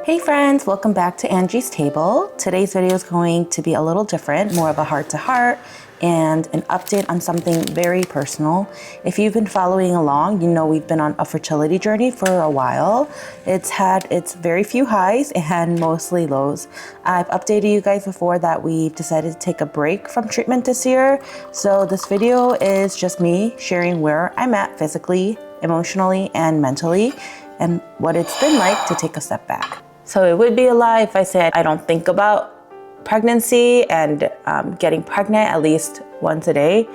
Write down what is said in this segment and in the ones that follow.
Hey friends, welcome back to Angie's Table. Today's video is going to be a little different, more of a heart-to-heart and an update on something very personal. If you've been following along, you know we've been on a fertility journey for a while. It's had its very few highs and mostly lows. I've updated you guys before that we've decided to take a break from treatment this year. So this video is just me sharing where I'm at physically, emotionally, and mentally, and what it's been like to take a step back. So it would be a lie if I said I don't think about pregnancy and getting pregnant at least once a day.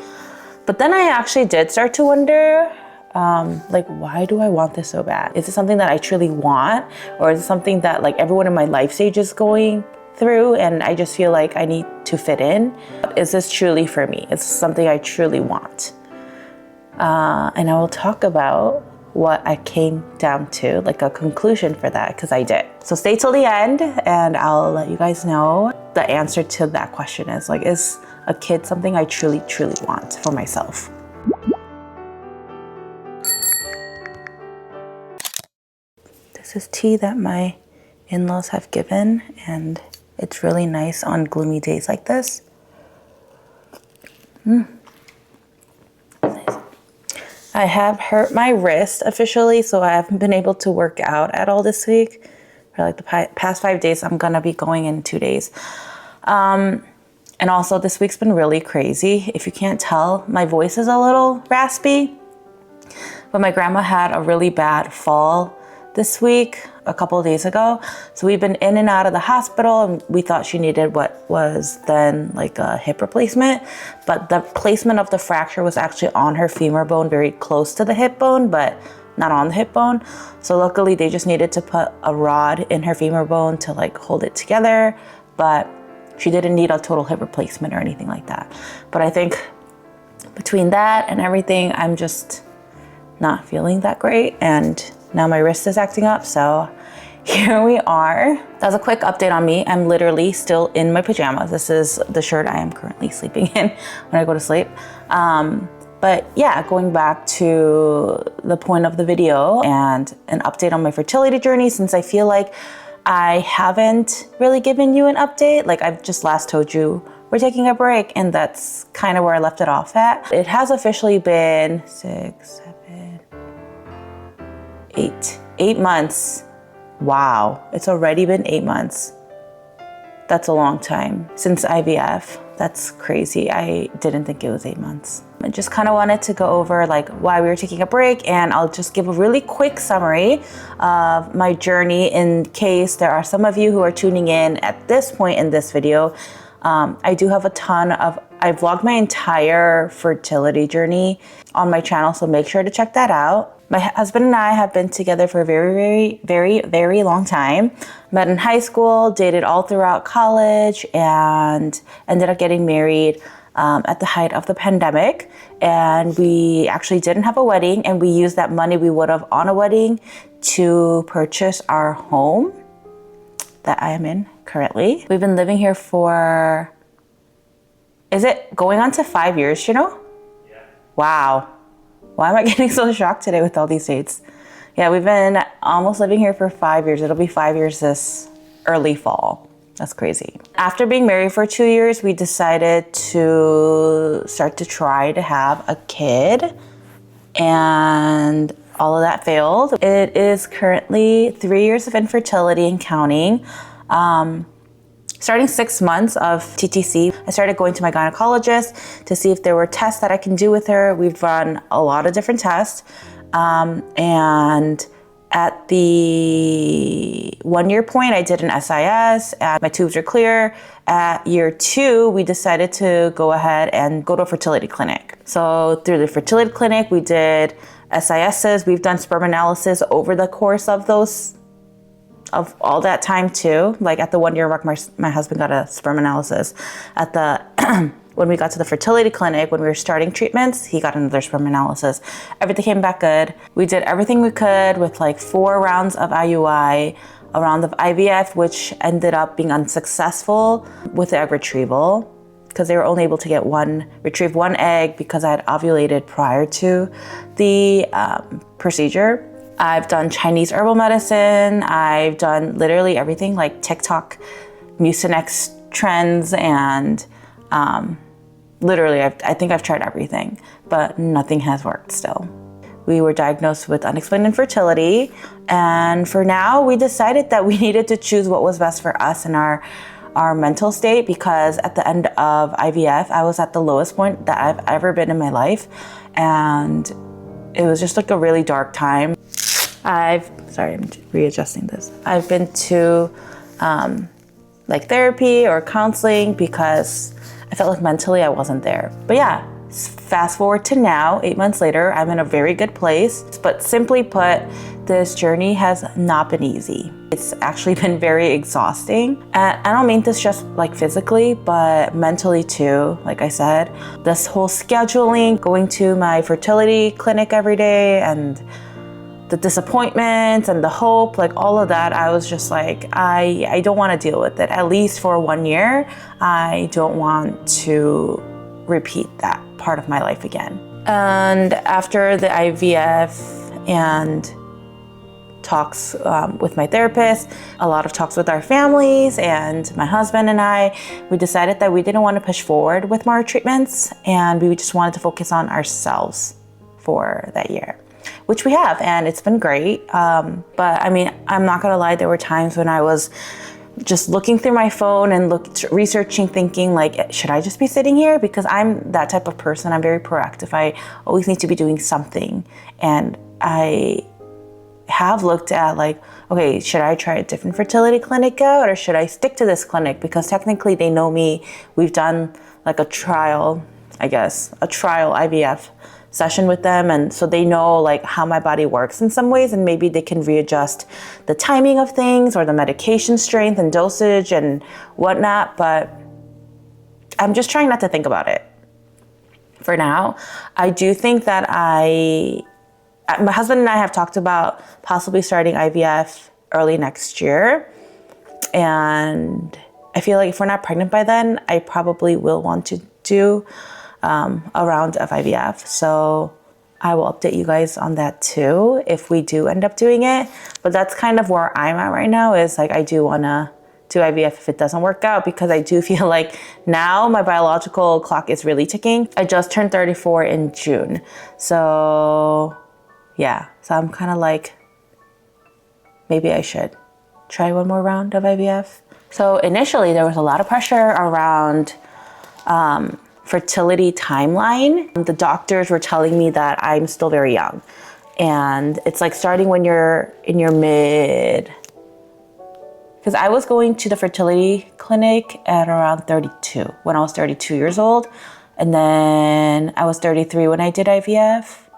But then I actually did start to wonder, like, why do I want this so bad? Is it something that I truly want? Or is it something that like everyone in my life stage is going through and I just feel like I need to fit in? Is this truly for me? Is this something I truly want? And I will talk about what I came down to, like a conclusion for that, because I did. So stay till the end and I'll let you guys know the answer to that question is like, is a kid something I truly want for myself? This is tea that my in-laws have given and it's really nice on gloomy days like this. I have hurt my wrist officially, so I haven't been able to work out at all this week. For like the past 5 days, I'm gonna be going in 2 days. And also this week's been really crazy. If you can't tell, my voice is a little raspy, but my grandma had a really bad fall this week, a couple of days ago. So we've been in and out of the hospital and we thought she needed what was then like a hip replacement, but the placement of the fracture was actually on her femur bone, very close to the hip bone, but not on the hip bone. So luckily they just needed to put a rod in her femur bone to like hold it together, but she didn't need a total hip replacement or anything like that. But I think between that and everything, I'm just not feeling that great. And now my wrist is acting up, so here we are. That's a quick update on me. I'm literally still in my pajamas. This is the shirt I am currently sleeping in when I go to sleep. But yeah, going back to the point of the video and an update on my fertility journey, since I feel like I haven't really given you an update. Like I've just last told you we're taking a break and that's kind of where I left it off at. It has officially been 8 months. Wow, it's already been 8 months. That's a long time since IVF. That's crazy. I didn't think it was 8 months. I just kind of wanted to go over like why we were taking a break, and I'll just give a really quick summary of my journey in case there are some of you who are tuning in at this point in this video. I do have I vlogged my entire fertility journey on my channel, so make sure to check that out. My husband and I have been together for a very long time. Met in high school, dated all throughout college, and ended up getting married at the height of the pandemic. And we actually didn't have a wedding, and we used that money we would have on a wedding to purchase our home that I am in currently. We've been living here for, is it going on to 5 years, you know? Yeah. Wow. Why am I getting so shocked today with all these dates? Yeah, we've been almost living here for 5 years. It'll be 5 years this early fall. That's crazy. After being married for 2 years, we decided to start to try to have a kid, and all of that failed. It is currently 3 years of infertility and counting. Starting 6 months of TTC, I started going to my gynecologist to see if there were tests that I can do with her. We've run a lot of different tests. And at the 1 year point, I did an SIS and my tubes are clear. At year 2, we decided to go ahead and go to a fertility clinic. So through the fertility clinic, we did SISs. We've done sperm analysis over the course of all that time too. Like at the 1 year mark, my husband got a sperm analysis. At the when we got to the fertility clinic, when we were starting treatments, he got another sperm analysis. Everything came back good. We did everything we could with like 4 rounds of IUI, a round of IVF, which ended up being unsuccessful with the egg retrieval because they were only able to retrieve one egg because I had ovulated prior to the procedure. I've done Chinese herbal medicine. I've done literally everything, like TikTok Mucinex trends, and literally I think I've tried everything, but nothing has worked still. We were diagnosed with unexplained infertility, and for now we decided that we needed to choose what was best for us and our mental state, because at the end of IVF, I was at the lowest point that I've ever been in my life, and it was just like a really dark time. I'm readjusting this. I've been to like therapy or counseling because I felt like mentally I wasn't there. But yeah, fast forward to now, 8 months later, I'm in a very good place. But simply put, this journey has not been easy. It's actually been very exhausting. And I don't mean this just like physically, but mentally too. Like I said, this whole scheduling, going to my fertility clinic every day, and the disappointments and the hope, like all of that, I was just like, I don't want to deal with it. At least for 1 year, I don't want to repeat that part of my life again. And after the IVF and talks with my therapist, a lot of talks with our families and my husband and I, we decided that we didn't want to push forward with more treatments, and we just wanted to focus on ourselves for that year, which we have, and it's been great. But I mean, I'm not gonna lie, there were times when I was just looking through my phone and researching, thinking like, should I just be sitting here? Because I'm that type of person. I'm very proactive. I always need to be doing something. And I have looked at like, okay, should I try a different fertility clinic out, or should I stick to this clinic? Because technically they know me. We've done like a trial IVF session with them, and so they know like how my body works in some ways, and maybe they can readjust the timing of things or the medication strength and dosage and whatnot. But I'm just trying not to think about it for now. I do think that my husband and I have talked about possibly starting IVF early next year, and I feel like if we're not pregnant by then, I probably will want to do a round of IVF. So I will update you guys on that too if we do end up doing it. But that's kind of where I'm at right now, is like I do want to do IVF if it doesn't work out, because I do feel like now my biological clock is really ticking. I just turned 34 in June. So yeah, so I'm kind of like, maybe I should try one more round of IVF. So initially there was a lot of pressure around fertility timeline. The doctors were telling me that I'm still very young, and it's like starting when you're in your because I was going to the fertility clinic at around 32, when I was 32 years old, and then I was 33 when I did IVF.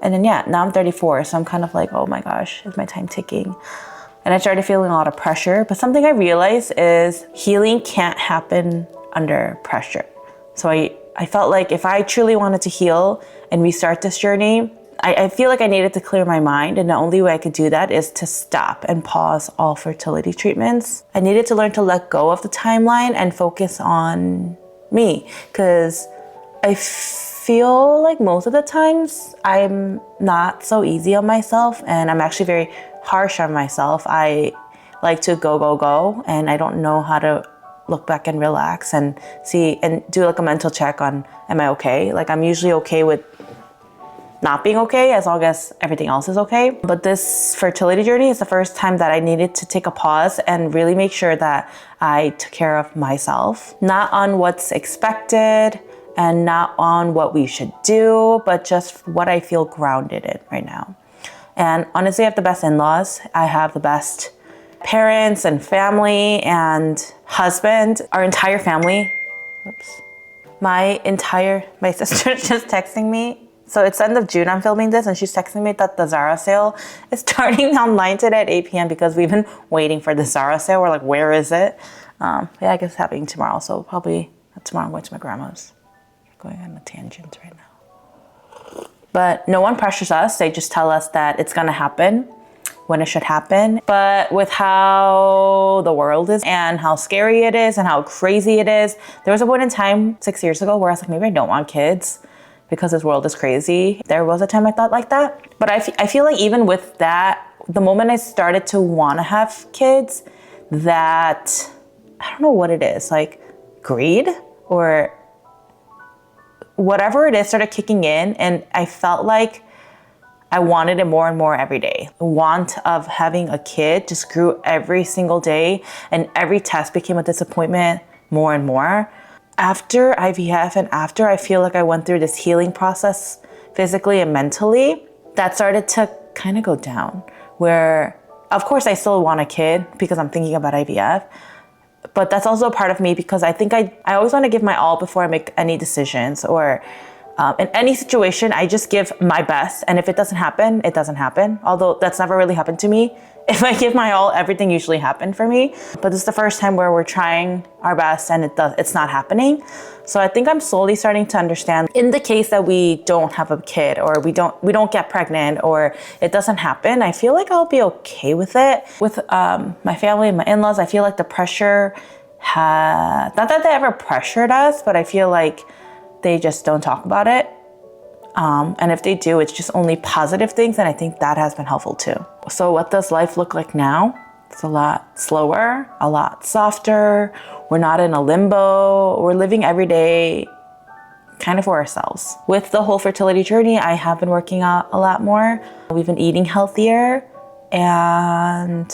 And then yeah, now I'm 34, so I'm kind of like, oh my gosh, is my time ticking? And I started feeling a lot of pressure. But something I realized is healing can't happen under pressure. So I felt like if I truly wanted to heal and restart this journey, I feel like I needed to clear my mind. And the only way I could do that is to stop and pause all fertility treatments. I needed to learn to let go of the timeline and focus on me. Because I feel like most of the times I'm not so easy on myself, and I'm actually very harsh on myself. I like to go, and I don't know how to look back and relax and see and do like a mental check on, am I okay? Like I'm usually okay with not being okay as long as everything else is okay. But this fertility journey is the first time that I needed to take a pause and really make sure that I took care of myself, not on what's expected and not on what we should do, but just what I feel grounded in right now. And honestly, I have the best in-laws. I have the best parents and family and husband. Our entire family. Whoops. My sister's just texting me. So it's the end of June, I'm filming this, and she's texting me that the Zara sale is starting online today at 8 p.m. because we've been waiting for the Zara sale. We're like, where is it? Yeah, I guess it's happening tomorrow. So probably tomorrow I'm going to my grandma's. Going on a tangent right now. But no one pressures us. They just tell us that it's gonna happen when it should happen. But with how the world is and how scary it is and how crazy it is, there was a point in time 6 years ago where I was like, maybe I don't want kids because this world is crazy. There was a time I thought like that. But I feel like even with that, the moment I started to want to have kids, that, I don't know what it is, like greed or whatever it is started kicking in. And I felt like I wanted it more and more every day. The want of having a kid just grew every single day, and every test became a disappointment more and more. After IVF and after I feel like I went through this healing process physically and mentally, that started to kind of go down, where of course I still want a kid because I'm thinking about IVF, but that's also a part of me because I think I always want to give my all before I make any decisions, or in any situation, I just give my best. And if it doesn't happen, it doesn't happen. Although that's never really happened to me. If I give my all, everything usually happened for me. But this is the first time where we're trying our best and it's not happening. So I think I'm slowly starting to understand, in the case that we don't have a kid, or we don't get pregnant, or it doesn't happen, I feel like I'll be okay with it. With my family and my in-laws, I feel like the pressure not that they ever pressured us, but I feel like they just don't talk about it. And if they do, it's just only positive things. And I think that has been helpful too. So what does life look like now? It's a lot slower, a lot softer. We're not in a limbo. We're living every day kind of for ourselves. With the whole fertility journey, I have been working out a lot more. We've been eating healthier, and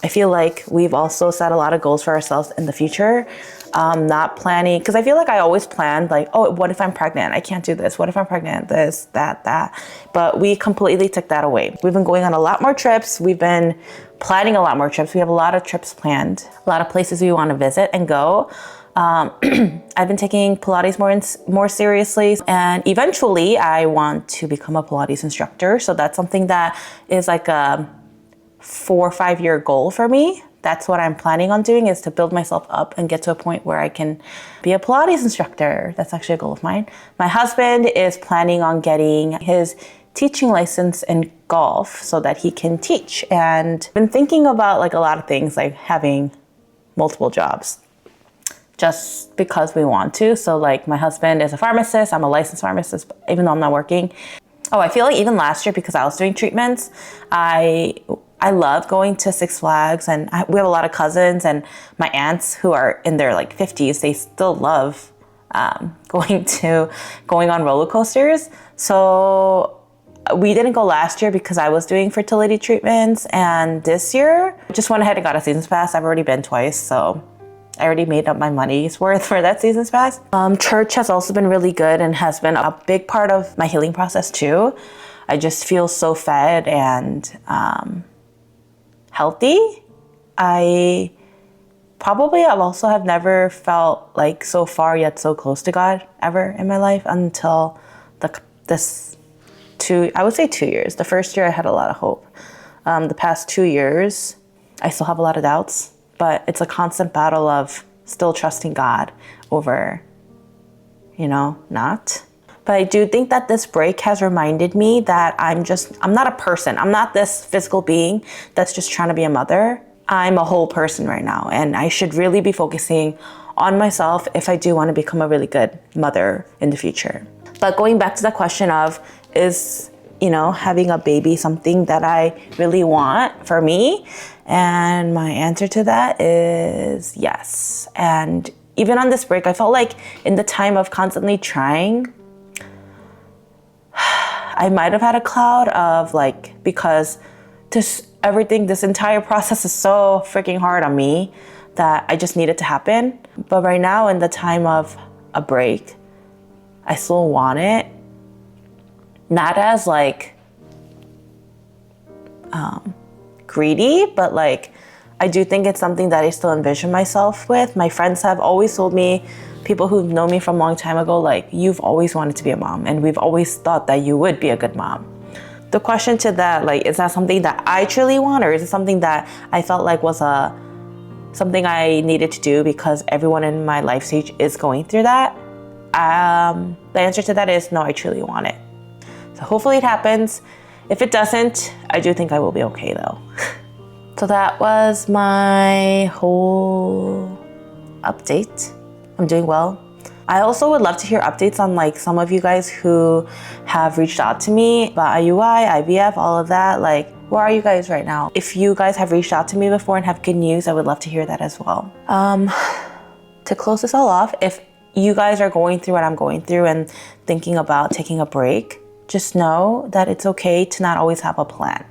I feel like we've also set a lot of goals for ourselves in the future. Not planning, because I feel like I always planned like, oh, what if I'm pregnant? I can't do this. What if I'm pregnant? This, that. But we completely took that away. We've been going on a lot more trips. We've been planning a lot more trips. We have a lot of trips planned, a lot of places we want to visit and go. I've been taking Pilates more seriously, and eventually I want to become a Pilates instructor. So that's something that is like a 4 or 5 year goal for me. That's what I'm planning on doing, is to build myself up and get to a point where I can be a Pilates instructor. That's actually a goal of mine. My husband is planning on getting his teaching license in golf so that he can teach. And I've been thinking about like a lot of things, like having multiple jobs just because we want to. So like my husband is a pharmacist, I'm a licensed pharmacist, even though I'm not working. Oh, I feel like even last year, because I was doing treatments, I love going to Six Flags, and we have a lot of cousins, and my aunts who are in their like 50s, they still love going on roller coasters. So we didn't go last year because I was doing fertility treatments, and this year just went ahead and got a season's pass. I've already been twice, so I already made up my money's worth for that season's pass. Church has also been really good and has been a big part of my healing process too. I just feel so fed and healthy. I probably also have never felt like so far yet so close to God ever in my life until I would say 2 years. The first year I had a lot of hope. The past 2 years, I still have a lot of doubts, but it's a constant battle of still trusting God over, not. But I do think that this break has reminded me that I'm not a person. I'm not this physical being that's just trying to be a mother. I'm a whole person right now, and I should really be focusing on myself if I do want to become a really good mother in the future. But going back to the question of, is, having a baby something that I really want for me? And my answer to that is yes. And even on this break, I felt like in the time of constantly trying, I might have had a cloud of because this entire process is so freaking hard on me that I just need it to happen. But right now, in the time of a break, I still want it. Not as greedy, but I do think it's something that I still envision myself with. My friends have always told me, people who've known me from a long time ago, you've always wanted to be a mom, and we've always thought that you would be a good mom. The question to that, is that something that I truly want, or is it something that I felt like was something I needed to do because everyone in my life stage is going through that? The answer to that is no, I truly want it. So hopefully it happens. If it doesn't, I do think I will be okay though. So that was my whole update. I'm doing well. I also would love to hear updates on like some of you guys who have reached out to me about IUI, IVF, all of that. Like, where are you guys right now? If you guys have reached out to me before and have good news, I would love to hear that as well. To close this all off, if you guys are going through what I'm going through and thinking about taking a break, just know that it's okay to not always have a plan.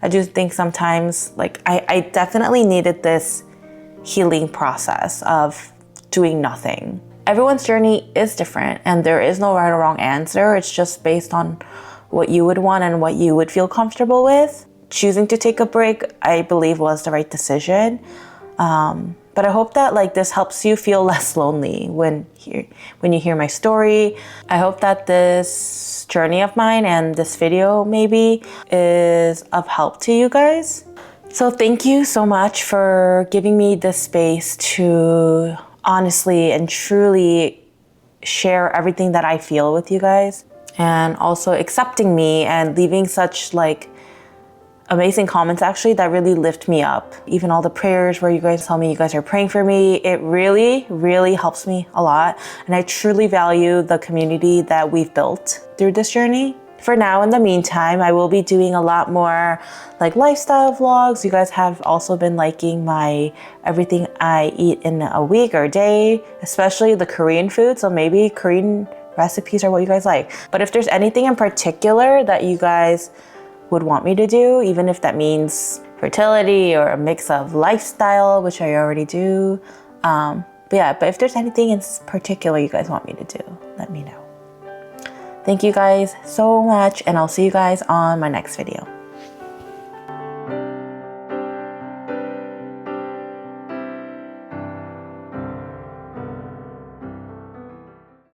I do think sometimes, like, I definitely needed this healing process of doing nothing. Everyone's journey is different and there is no right or wrong answer. It's just based on what you would want and what you would feel comfortable with. Choosing to take a break, I believe, was the right decision. But I hope that like this helps you feel less lonely when you hear my story. I hope that this journey of mine and this video maybe is of help to you guys. So thank you so much for giving me this space to honestly and truly share everything that I feel with you guys, and also accepting me and leaving such like amazing comments actually that really lift me up. Even all the prayers where you guys tell me you guys are praying for me, it really, really helps me a lot. And I truly value the community that we've built through this journey. For now, in the meantime, I will be doing a lot more like lifestyle vlogs. You guys have also been liking my everything I eat in a week or a day, especially the Korean food. So maybe Korean recipes are what you guys like. But if there's anything in particular that you guys would want me to do, even if that means fertility or a mix of lifestyle, which I already do. But if there's anything in particular you guys want me to do, let me know. Thank you guys so much, and I'll see you guys on my next video.